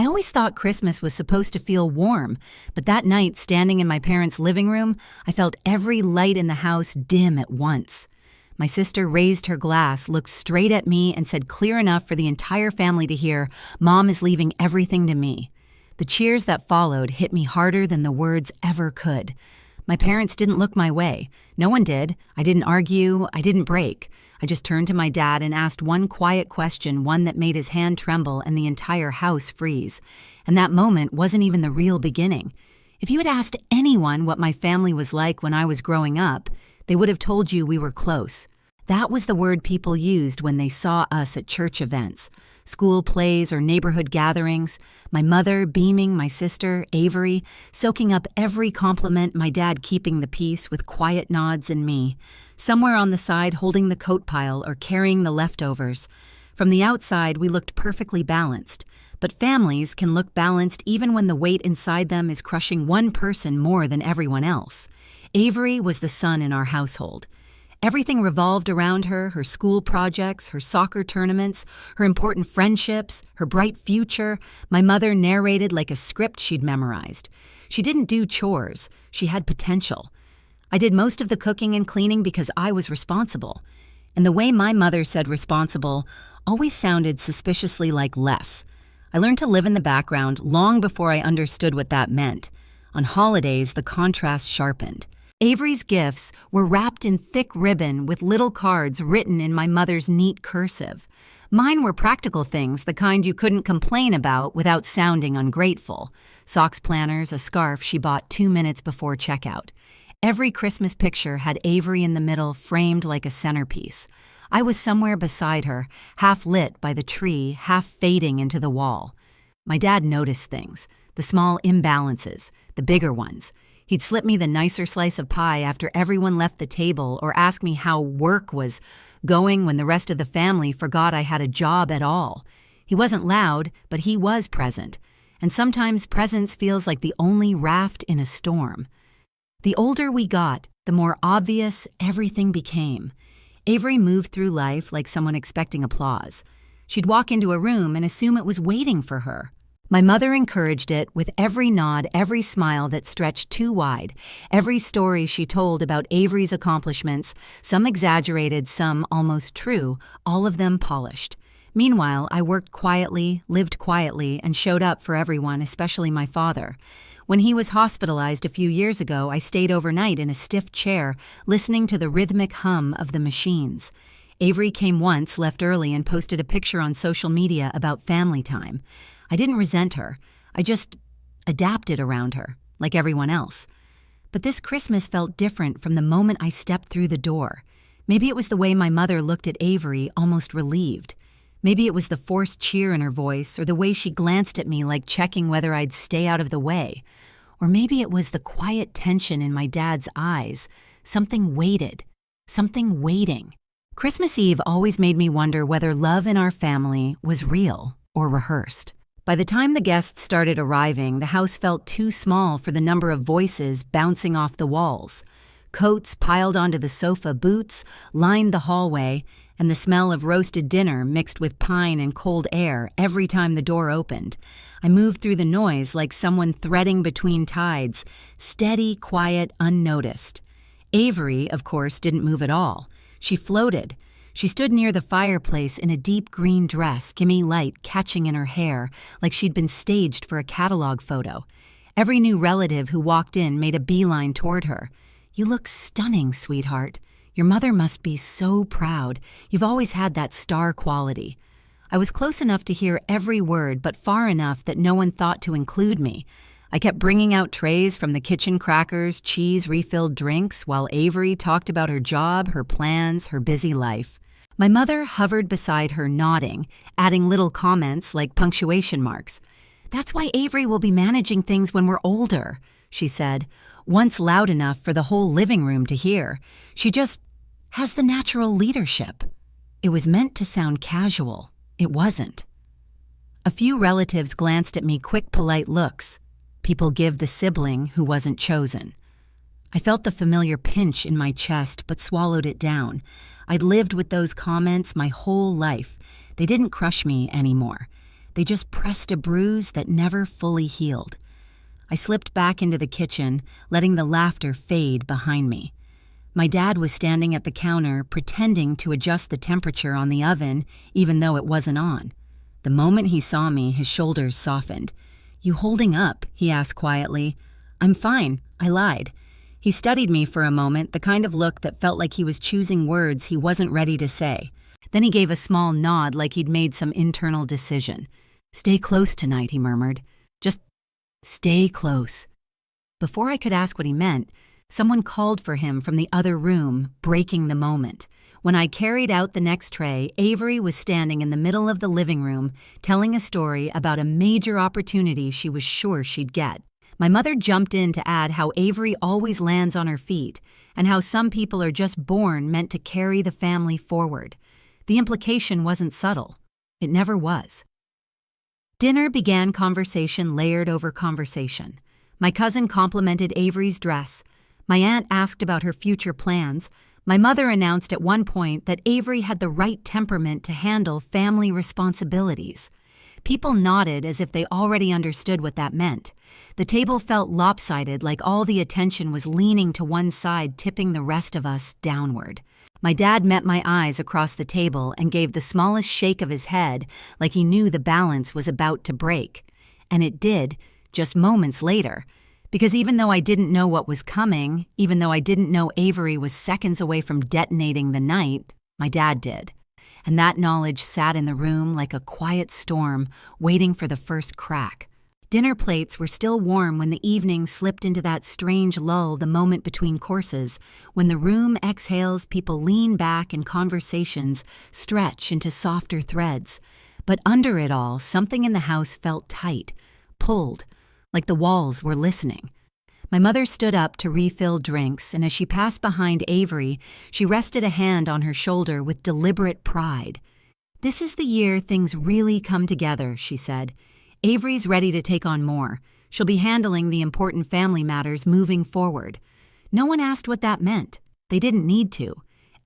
I always thought Christmas was supposed to feel warm, but that night, standing in my parents' living room, I felt every light in the house dim at once. My sister raised her glass, looked straight at me, and said clear enough for the entire family to hear, "Mom is leaving everything to me." The cheers that followed hit me harder than the words ever could. My parents didn't look my way. No one did. I didn't argue. I didn't break. I just turned to my dad and asked one quiet question, one that made his hand tremble and the entire house freeze. And that moment wasn't even the real beginning. If you had asked anyone what my family was like when I was growing up, they would have told you we were close. That was the word people used when they saw us at church events, school plays, or neighborhood gatherings. My mother beaming my sister, Avery, soaking up every compliment, my dad keeping the peace with quiet nods, and me, somewhere on the side holding the coat pile or carrying the leftovers. From the outside, we looked perfectly balanced. But families can look balanced even when the weight inside them is crushing one person more than everyone else. Avery was the sun in our household. Everything revolved around her, her school projects, her soccer tournaments, her important friendships, her bright future. My mother narrated like a script she'd memorized. She didn't do chores. She had potential. I did most of the cooking and cleaning because I was responsible. And the way my mother said responsible always sounded suspiciously like less. I learned to live in the background long before I understood what that meant. On holidays, the contrast sharpened. Avery's gifts were wrapped in thick ribbon with little cards written in my mother's neat cursive. Mine were practical things, the kind you couldn't complain about without sounding ungrateful. Socks planners, a scarf she bought 2 minutes before checkout. Every Christmas picture had Avery in the middle, framed like a centerpiece. I was somewhere beside her, half lit by the tree, half fading into the wall. My dad noticed things, the small imbalances, the bigger ones. He'd slip me the nicer slice of pie after everyone left the table or ask me how work was going when the rest of the family forgot I had a job at all. He wasn't loud, but he was present. And sometimes presence feels like the only raft in a storm. The older we got, the more obvious everything became. Avery moved through life like someone expecting applause. She'd walk into a room and assume it was waiting for her. My mother encouraged it with every nod, every smile that stretched too wide, every story she told about Avery's accomplishments, some exaggerated, some almost true, all of them polished. Meanwhile, I worked quietly, lived quietly, and showed up for everyone, especially my father. When he was hospitalized a few years ago, I stayed overnight in a stiff chair, listening to the rhythmic hum of the machines. Avery came once, left early, and posted a picture on social media about family time. I didn't resent her. I just adapted around her, like everyone else. But this Christmas felt different from the moment I stepped through the door. Maybe it was the way my mother looked at Avery, almost relieved. Maybe it was the forced cheer in her voice, or the way she glanced at me like checking whether I'd stay out of the way. Or maybe it was the quiet tension in my dad's eyes. Something waited. Something waiting. Christmas Eve always made me wonder whether love in our family was real or rehearsed. By the time the guests started arriving, the house felt too small for the number of voices bouncing off the walls. Coats piled onto the sofa, boots lined the hallway, and the smell of roasted dinner mixed with pine and cold air every time the door opened. I moved through the noise like someone threading between tides, steady, quiet, unnoticed. Avery, of course, didn't move at all. She floated. She stood near the fireplace in a deep green dress, gimme light catching in her hair, like she'd been staged for a catalog photo. Every new relative who walked in made a beeline toward her. "You look stunning, sweetheart. Your mother must be so proud. You've always had that star quality." I was close enough to hear every word, but far enough that no one thought to include me. I kept bringing out trays from the kitchen, crackers, cheese, refilled drinks, while Avery talked about her job, her plans, her busy life. My mother hovered beside her, nodding, adding little comments like punctuation marks. "That's why Avery will be managing things when we're older," she said, once loud enough for the whole living room to hear. "She just has the natural leadership." It was meant to sound casual. It wasn't. A few relatives glanced at me, quick, polite looks. People give the sibling who wasn't chosen. I felt the familiar pinch in my chest, but swallowed it down. I'd lived with those comments my whole life. They didn't crush me anymore. They just pressed a bruise that never fully healed. I slipped back into the kitchen, letting the laughter fade behind me. My dad was standing at the counter, pretending to adjust the temperature on the oven, even though it wasn't on. The moment he saw me, his shoulders softened. "You holding up?" he asked quietly. "I'm fine," I lied. He studied me for a moment, the kind of look that felt like he was choosing words he wasn't ready to say. Then he gave a small nod like he'd made some internal decision. "Stay close tonight," he murmured. "Just stay close." Before I could ask what he meant, someone called for him from the other room, breaking the moment. When I carried out the next tray, Avery was standing in the middle of the living room, telling a story about a major opportunity she was sure she'd get. My mother jumped in to add how Avery always lands on her feet, and how some people are just born meant to carry the family forward. The implication wasn't subtle. It never was. Dinner began conversation layered over conversation. My cousin complimented Avery's dress. My aunt asked about her future plans. My mother announced at one point that Avery had the right temperament to handle family responsibilities. People nodded as if they already understood what that meant. The table felt lopsided, like all the attention was leaning to one side, tipping the rest of us downward. My dad met my eyes across the table and gave the smallest shake of his head, like he knew the balance was about to break. And it did, just moments later. Because even though I didn't know what was coming, even though I didn't know Avery was seconds away from detonating the night, my dad did. And that knowledge sat in the room like a quiet storm, waiting for the first crack. Dinner plates were still warm when the evening slipped into that strange lull, the moment between courses. When the room exhales, people lean back and conversations stretch into softer threads. But under it all, something in the house felt tight, pulled, like the walls were listening. My mother stood up to refill drinks, and as she passed behind Avery, she rested a hand on her shoulder with deliberate pride. "This is the year things really come together," she said. "Avery's ready to take on more. She'll be handling the important family matters moving forward." No one asked what that meant. They didn't need to.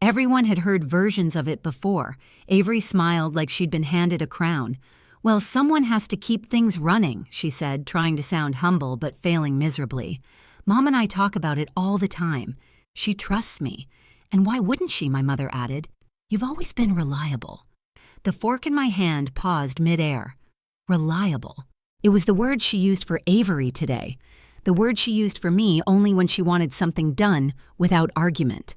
Everyone had heard versions of it before. Avery smiled like she'd been handed a crown. "Well, someone has to keep things running," she said, trying to sound humble but failing miserably. "Mom and I talk about it all the time. She trusts me. And why wouldn't she?" my mother added. "You've always been reliable." The fork in my hand paused midair. Reliable. It was the word she used for Avery today. The word she used for me only when she wanted something done without argument.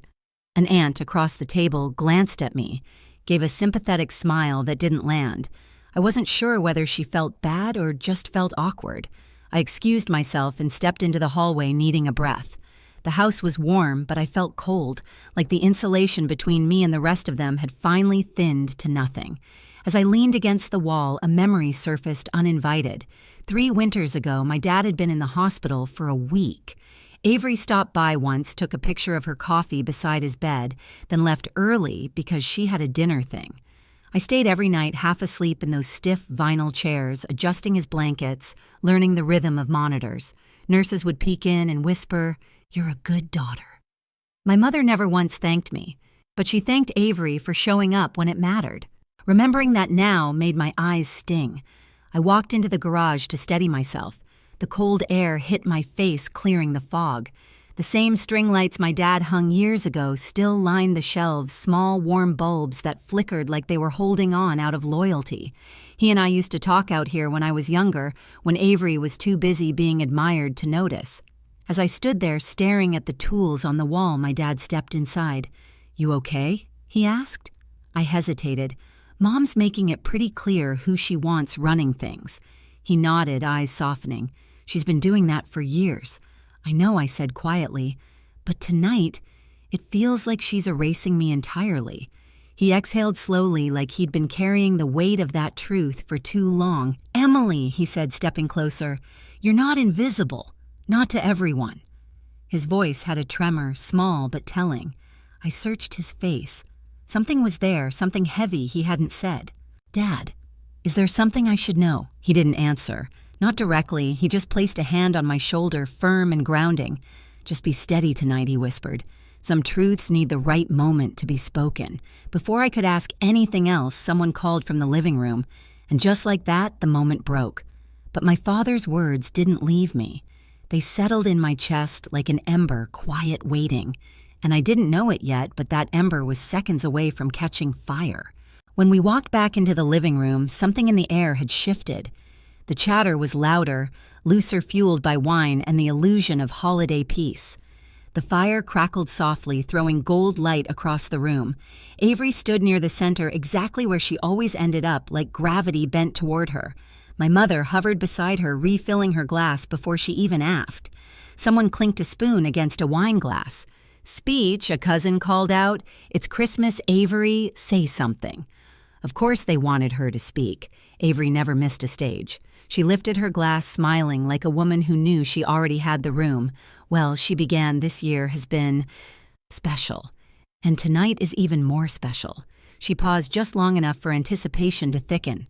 An aunt across the table glanced at me, gave a sympathetic smile that didn't land. I wasn't sure whether she felt bad or just felt awkward. I excused myself and stepped into the hallway, needing a breath. The house was warm, but I felt cold, like the insulation between me and the rest of them had finally thinned to nothing. As I leaned against the wall, a memory surfaced uninvited. 3 winters ago, my dad had been in the hospital for a week. Avery stopped by once, took a picture of her coffee beside his bed, then left early because she had a dinner thing. I stayed every night half asleep in those stiff vinyl chairs, adjusting his blankets, learning the rhythm of monitors. Nurses would peek in and whisper, "You're a good daughter." My mother never once thanked me, but she thanked Avery for showing up when it mattered. Remembering that now made my eyes sting. I walked into the garage to steady myself. The cold air hit my face, clearing the fog. The same string lights my dad hung years ago still lined the shelves, small warm bulbs that flickered like they were holding on out of loyalty. He and I used to talk out here when I was younger, when Avery was too busy being admired to notice. As I stood there staring at the tools on the wall, my dad stepped inside. "You okay?" he asked. I hesitated. "Mom's making it pretty clear who she wants running things." He nodded, eyes softening. "She's been doing that for years." "I know," I said quietly, "but tonight, it feels like she's erasing me entirely." He exhaled slowly, like he'd been carrying the weight of that truth for too long. "Emily," he said, stepping closer, "you're not invisible. Not to everyone." His voice had a tremor, small but telling. I searched his face. Something was there, something heavy he hadn't said. "Dad, is there something I should know?" He didn't answer. Not directly, he just placed a hand on my shoulder, firm and grounding. "Just be steady tonight," he whispered. "Some truths need the right moment to be spoken." Before I could ask anything else, someone called from the living room. And just like that, the moment broke. But my father's words didn't leave me. They settled in my chest like an ember, quiet waiting. And I didn't know it yet, but that ember was seconds away from catching fire. When we walked back into the living room, something in the air had shifted. The chatter was louder, looser, fueled by wine and the illusion of holiday peace. The fire crackled softly, throwing gold light across the room. Avery stood near the center, exactly where she always ended up, like gravity bent toward her. My mother hovered beside her, refilling her glass before she even asked. Someone clinked a spoon against a wine glass. "Speech," a cousin called out. "It's Christmas, Avery. Say something." Of course they wanted her to speak. Avery never missed a stage. She lifted her glass, smiling like a woman who knew she already had the room. "Well," she began, "this year has been special. And tonight is even more special." She paused just long enough for anticipation to thicken.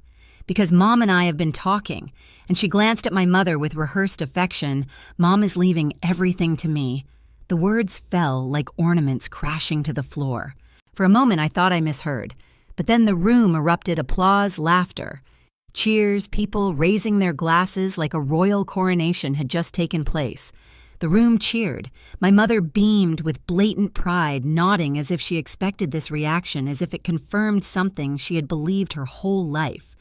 "Because Mom and I have been talking." And she glanced at my mother with rehearsed affection. "Mom is leaving everything to me." The words fell like ornaments crashing to the floor. For a moment I thought I misheard. But then the room erupted applause, laughter. Cheers, people raising their glasses like a royal coronation had just taken place. The room cheered. My mother beamed with blatant pride, nodding as if she expected this reaction, as if it confirmed something she had believed her whole life.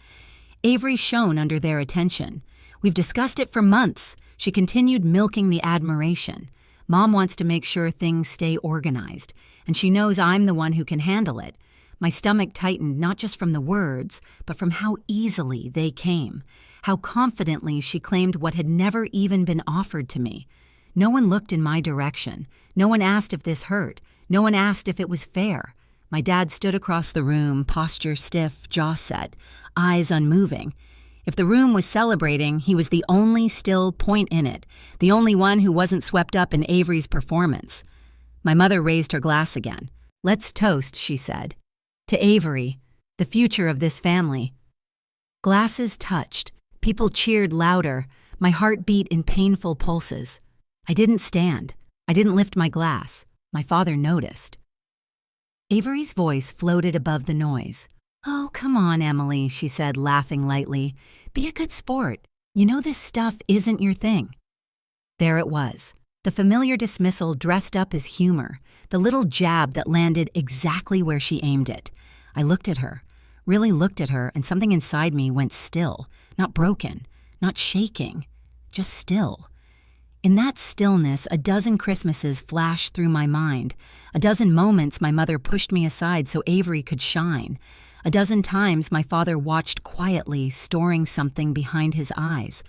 Avery shone under their attention. "We've discussed it for months." She continued, milking the admiration. "Mom wants to make sure things stay organized, and she knows I'm the one who can handle it." My stomach tightened, not just from the words, but from how easily they came, how confidently she claimed what had never even been offered to me. No one looked in my direction. No one asked if this hurt. No one asked if it was fair. My dad stood across the room, posture stiff, jaw set, eyes unmoving. If the room was celebrating, he was the only still point in it, the only one who wasn't swept up in Avery's performance. My mother raised her glass again. "Let's toast," she said. "To Avery, the future of this family." Glasses touched. People cheered louder. My heart beat in painful pulses. I didn't stand. I didn't lift my glass. My father noticed. Avery's voice floated above the noise. "Oh, come on, Emily," she said, laughing lightly. "Be a good sport. You know this stuff isn't your thing." There it was. The familiar dismissal dressed up as humor, the little jab that landed exactly where she aimed it. I looked at her, really looked at her, and something inside me went still, not broken, not shaking, just still. In that stillness, a dozen Christmases flashed through my mind, a dozen moments my mother pushed me aside so Avery could shine, a dozen times my father watched quietly, storing something behind his eyes,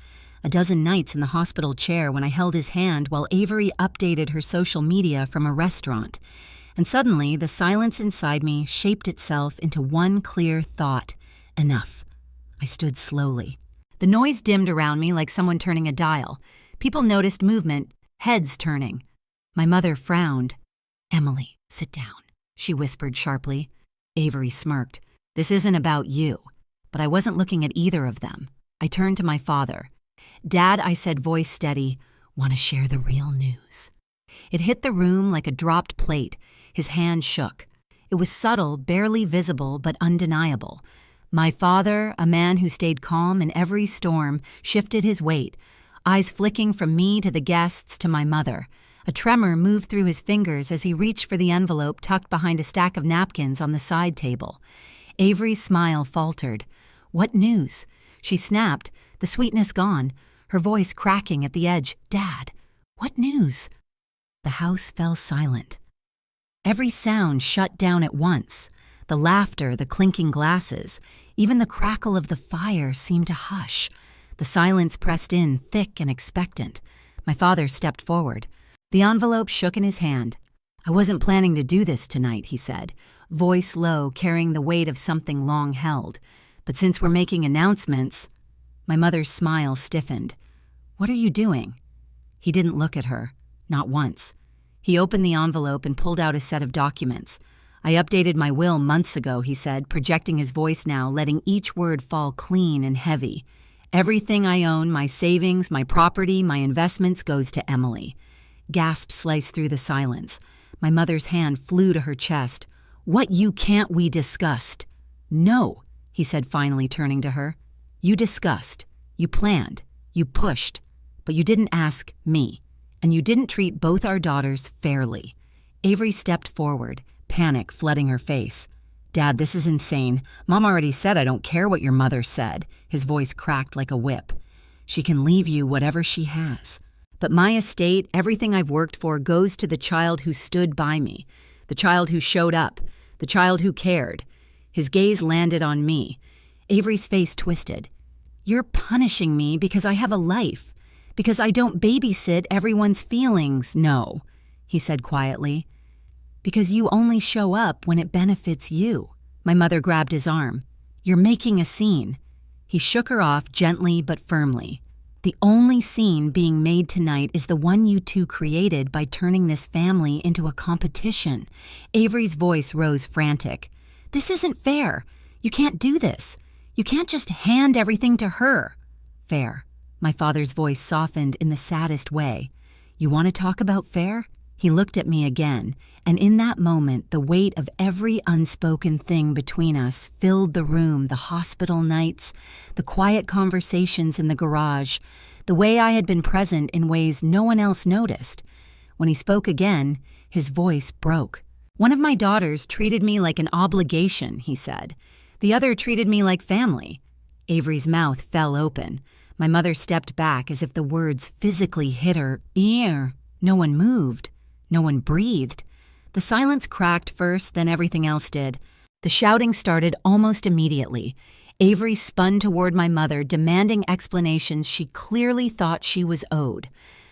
a dozen nights in the hospital chair when I held his hand while Avery updated her social media from a restaurant. And suddenly, the silence inside me shaped itself into one clear thought. Enough. I stood slowly. The noise dimmed around me like someone turning a dial. People noticed movement, heads turning. My mother frowned. "Emily, sit down," she whispered sharply. Avery smirked. "This isn't about you." But I wasn't looking at either of them. I turned to my father. "Dad," I said, voice steady, "want to share the real news." It hit the room like a dropped plate. His hand shook. It was subtle, barely visible, but undeniable. My father, a man who stayed calm in every storm, shifted his weight, eyes flicking from me to the guests to my mother. A tremor moved through his fingers as he reached for the envelope tucked behind a stack of napkins on the side table. Avery's smile faltered. "What news?" She snapped, the sweetness gone, her voice cracking at the edge. "Dad, what news?" The house fell silent. Every sound shut down at once. The laughter, the clinking glasses, even the crackle of the fire seemed to hush. The silence pressed in, thick and expectant. My father stepped forward. The envelope shook in his hand. "I wasn't planning to do this tonight," he said, voice low, carrying the weight of something long held. "But since we're making announcements—" My mother's smile stiffened. "What are you doing?" He didn't look at her, not once. He opened the envelope and pulled out a set of documents. "I updated my will months ago," he said, projecting his voice now, letting each word fall clean and heavy. "Everything I own, my savings, my property, my investments, goes to Emily." Gasps sliced through the silence. My mother's hand flew to her chest. "What you can't we discussed?" "No," he said, finally turning to her. You discussed, you planned, you pushed, but you didn't ask me, and you didn't treat both our daughters fairly. Avery stepped forward, panic flooding her face. Dad, this is insane. Mom already said I don't care what your mother said. His voice cracked like a whip. She can leave you whatever she has. But my estate, everything I've worked for, goes to the child who stood by me, the child who showed up, the child who cared. His gaze landed on me. Avery's face twisted. You're punishing me because I have a life, because I don't babysit everyone's feelings. No, he said quietly. Because you only show up when it benefits you. My mother grabbed his arm. You're making a scene. He shook her off gently but firmly. The only scene being made tonight is the one you two created by turning this family into a competition. Avery's voice rose frantic. This isn't fair. You can't do this. You can't just hand everything to her. Fair. My father's voice softened in the saddest way. You want to talk about fair? He looked at me again, and in that moment, the weight of every unspoken thing between us filled the room, the hospital nights, the quiet conversations in the garage, the way I had been present in ways no one else noticed. When he spoke again, his voice broke. One of my daughters treated me like an obligation, he said. The other treated me like family. Avery's mouth fell open. My mother stepped back as if the words physically hit her ear. No one moved. No one breathed. The silence cracked first, then everything else did. The shouting started almost immediately. Avery spun toward my mother, demanding explanations she clearly thought she was owed.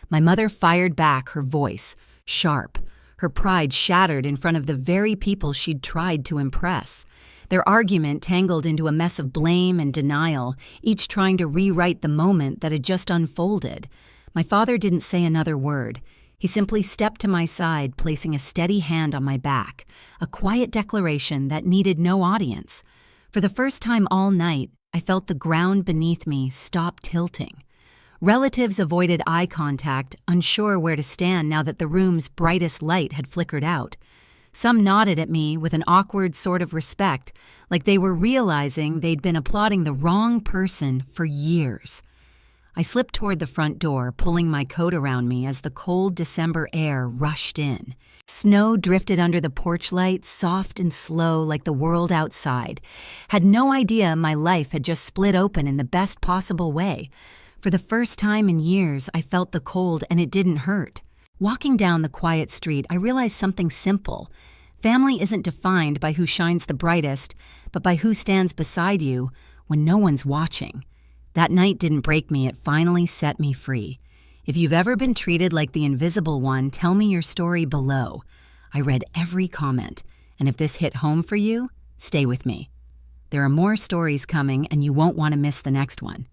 My mother fired back, her voice sharp. Her pride shattered in front of the very people she'd tried to impress. Their argument tangled into a mess of blame and denial, each trying to rewrite the moment that had just unfolded. My father didn't say another word. He simply stepped to my side, placing a steady hand on my back, a quiet declaration that needed no audience. For the first time all night, I felt the ground beneath me stop tilting. Relatives avoided eye contact, unsure where to stand now that the room's brightest light had flickered out. Some nodded at me with an awkward sort of respect, like they were realizing they'd been applauding the wrong person for years. I slipped toward the front door, pulling my coat around me as the cold December air rushed in. Snow drifted under the porch light, soft and slow like the world outside. Had no idea my life had just split open in the best possible way. For the first time in years, I felt the cold and it didn't hurt. Walking down the quiet street, I realized something simple. Family isn't defined by who shines the brightest, but by who stands beside you when no one's watching. That night didn't break me, it finally set me free. If you've ever been treated like the invisible one, tell me your story below. I read every comment, and if this hit home for you, stay with me. There are more stories coming, and you won't want to miss the next one.